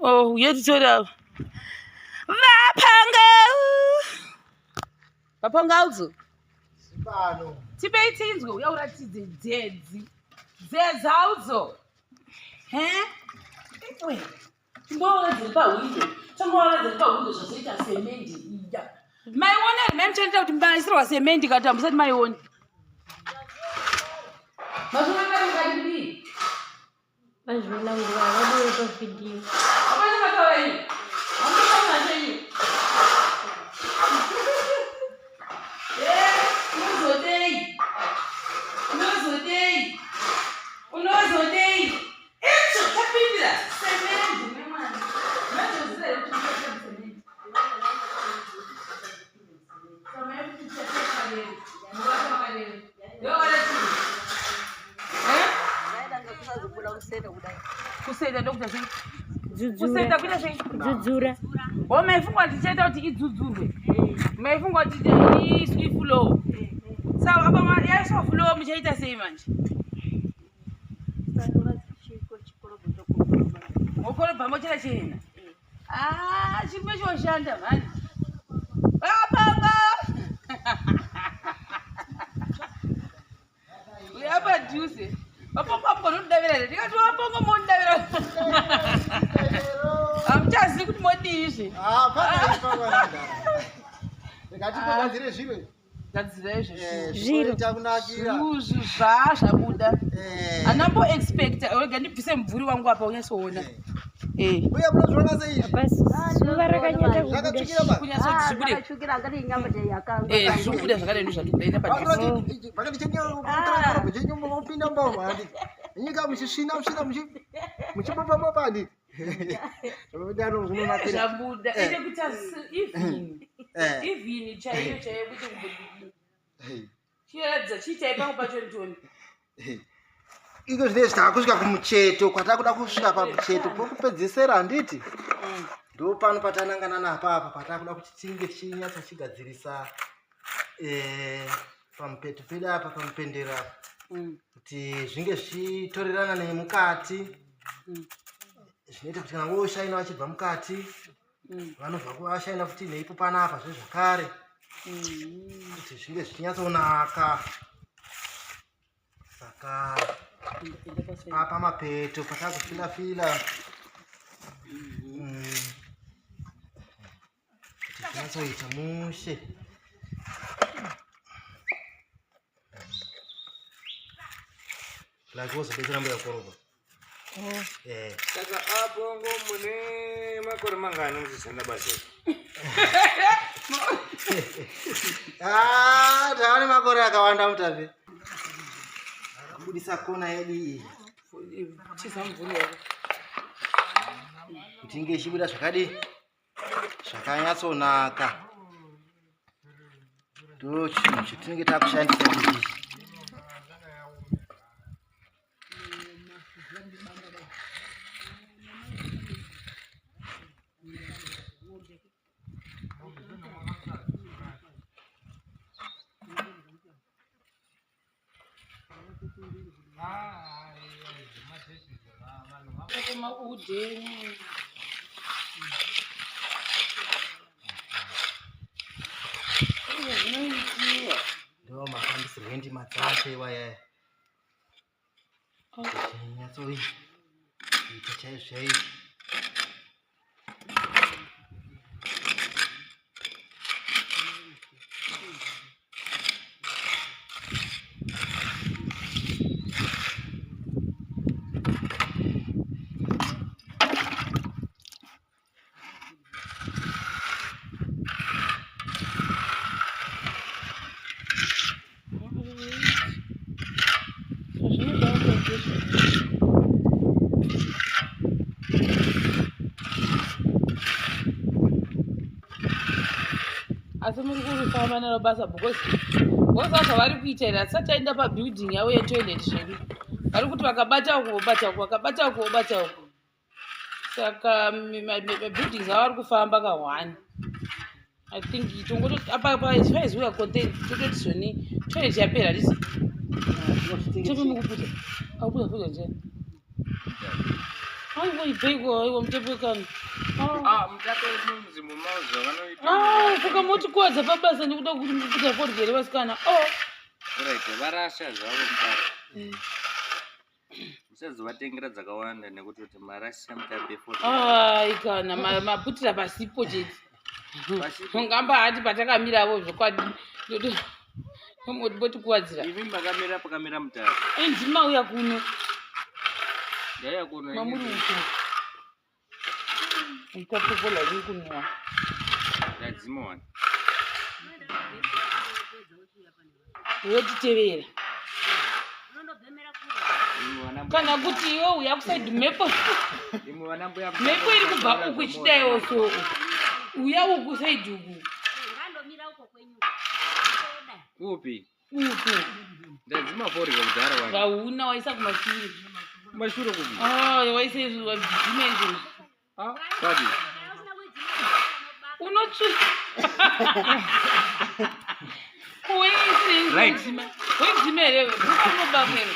Oh, uyetitora vapangaudzo tipei tinzwe uya uratidze dzedzaudzo timboona dziri pahwindo zvazoita semendi iya maioneri mainotoita kuti maisirwa semendi kati musati maioni mazvinaaaadii Azvina nguva yakabuye pavidhiyo. kuseda ndokuita sei kuseda kuita sei Dzudzura. o maifungwa tichaita kuti idzudzurwe maifungwa kuti iswi flow saka apa yaiswa flow muchaita sei manje mokorobha mochera chena chiripo choshanda mani apapa uyapadhuze vaponga nodavira ndikati vaponga mondavira hamuchazivi kuti modizve gadzire zviro gadzirai Zviro. zvezvizvi zvazvabuda hanambo expecta rega ndibvise mubvuri wangu apa unyasoona uye munozviona seizvi Basi zuva rakanyata kubuda. zvakatsvukira zvirikubuda zvakadai ndozvatikudaenda padhuze vakatichenyopinda mbao handi nyika muchisvina muchipopamapa handi zvabuda ende kuti ivhini chaiyo kuti chiratidza chiitai pangu pacho ntoni iko zvinezvi taakusvika kumucheto kwatakuda kusvika pamucheto pokupedzisera handiti ndo pano patanangana napapa patakuda kuti tinge tichinyatsa chigadzirisa pamupeto pedu apa pamupendero apa kuti zvinge zvichitorerana nemukati zvinoita kuti kana voshaina vachibva mukati vanobva kuvashaina futi neipo panapa zvezvakare kuti zvinge zvichinyatsonaka saka apa mapeto patakufila-fila kuti zvinyatsoita mushe like wozobetsera mbuya koroba saka apo ngo mune makore mangani muchishanda basa taane makore akawanda mutape akabudisa kona yedu iyi kuti inge ichibuda zvakadi zvakanyatsonaka ndo chinhu chatinenge takushandisa izvi ndo mafambisirwe ndima dzacho iwayaya nyatsoita chaizvo chaizvo asi muri kurifamba naro basa because vacho vari kuita here hatisati aenda pabuilding yavo yetoilet zvedu vari kuti vakabata uko vobata uko vakabata uko vobata uko saka mabuildings avo vari kufamba ka1 I think apaiziwa content tototi zvoni toilet yapera risi chotomukuputa akuputa futa nje Aiwa ibhekwa aiwa mutepo wekano. Mutape mumuzimu mauzo vanoita. Saka motikuwadza pabasa nekuda kuti mukuita forgere vasikana. Right, varasha zvavo mutape. Musazovatengera dzakawanda nekuti kuti marasha mutape 40. Kana maputira pasipo chete. Ungamba hati patakamirawo zvokwadi. Motikuwadzira. Imi makamira pakamira mutape. Ndima uya kuno. Yaya kuno. Mamuri uko. Ikapokola kunwa. Yadzima wani. Wotitevera. Kana kuti iwe uya kusaidi mhepo. Mhepo iri kubva uku ichidayo so. Uya uku saidi uku. Upi? Uku. Ndadzima forgere kudhara wani. Gauna waisa kumashure. Kumashure kupi? Waisa izvo wadzima izvo. Kwadi. Unotsvi. Right. Wedzima here. Unobamere.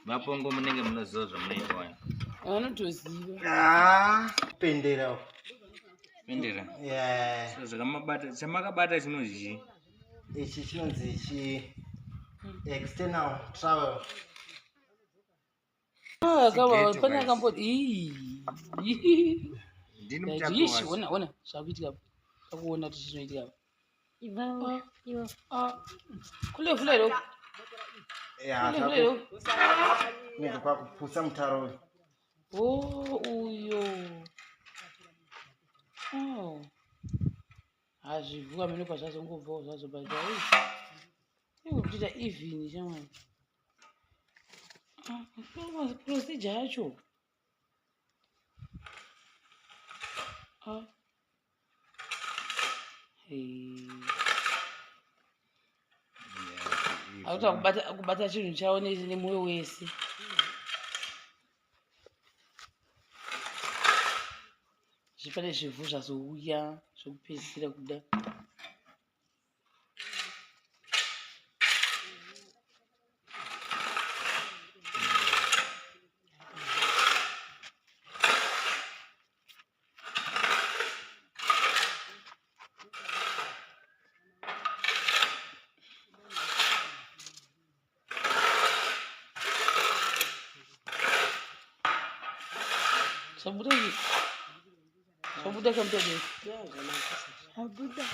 Mapongo munenge munoziva zvamunoita wani. Vanotoziva. Pendera. Pendera. Yeah. Zvakamabata chamakabata chinozhi. Ichi chinonzi external travel. Pane akamboti Ndini mutape. ona zvakuitika pakuona kuti chinoitika. Ivo. Kule fulero. Yeah, niko kwa kupusa mtaro. Uyo. Azvivuka mene kwazvazongobvawo zvazobaita. Kuita even shamwari. Procedure yacho. Akuta kubata chinhu chawo nemoyo wese. Zvipane zvivhu zvazouya zvokupedzisira kuda. Sabuda kamta ne. Sabuda.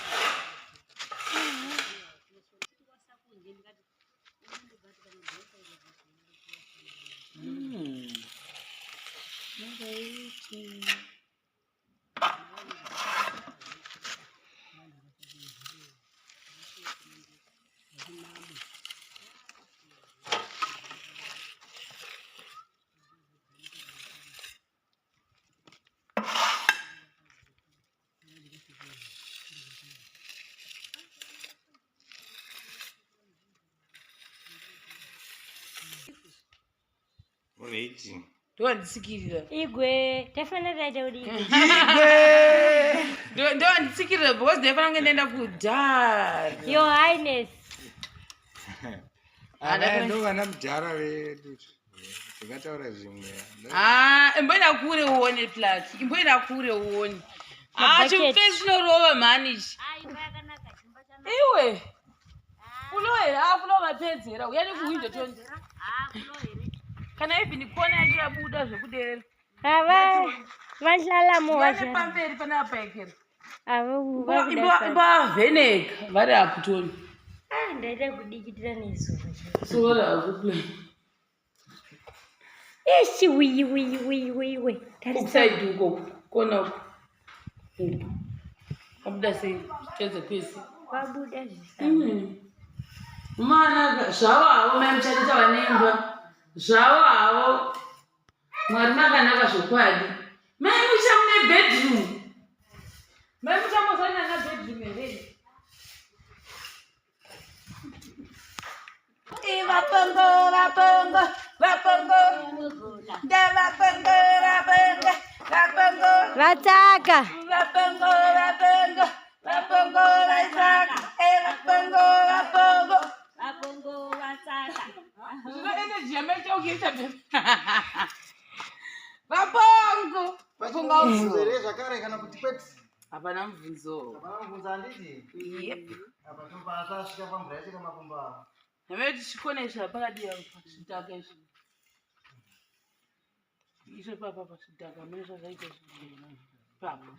Waiting. Ndowandisikirira. Igwe, tafanira taita kuti Ndowandisikirira because ndaifanira kunge ndaenda kudhara. Your Highness. Ndovana mudhara vedu. Tikataura zvimwe. Imboenda kure uone plaki. Imboenda kure uone. Chimufesi chinorova manichi. Iwe. Fuloera, fulo mapedzera. Uya nekuwindo tonzi. Kana hivi nikona yacho yabuda zvekudera. Vashalamo Vane pamberi pane apaekera. vakuda Imbavheneka vari apo toni. ndaita kudikitira nezuva. Soro ravo Ishi wiwe. kusaidi uko kona uko. Wabuda sei cheze kwesi. Wabuda zvisana. Mana zvavo havo mai muchaneta vanemba. Zvavo havo Mwari makanaka zvokwadi. Mai muchamune bedroom. Mai muchamuzana na bedroom here. Vataka. Chamechaukisha Papongo. Paponga uso. Mzere zvakare kana kuti kwete. Hapana mvunzo. Hapana mvunzo handiti. Yep. Apa topa atasvika pamvura yacho makumba. Hameti chikonesha pakati ya chitaka ichi. Icho papa pachitaka mene zvazaita papa.